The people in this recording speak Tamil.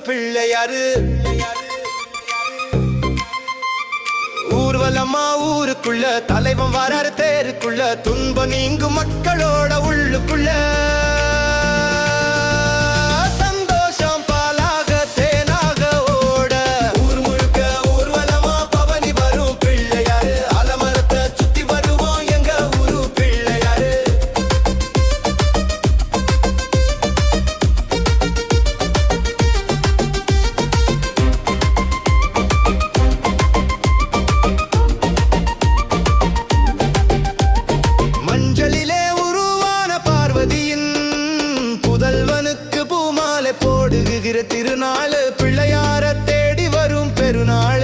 பிள்ளையாரு. ஊர்வலமா ஊருக்குள்ள தலைவன் வராரு தேருக்குள்ள, துன்பம் நீங்கும் மக்களோட உள்ளுக்குள்ள. சந்தோஷம் பாலாக தேனாக ஓட ஊர் முழுக்க ஊர்வலமா பவனி வரும் பிள்ளையாரு. அலமரத்தை சுத்தி வருவோம் எங்க ஊரு பிள்ளையாரு. மஞ்சளிலே உருவான பார்வதியின் புதல்வனுக்கு பூமாலை போடுகிற திருநாள், பிள்ளையார தேடி வரும் பெருநாள்.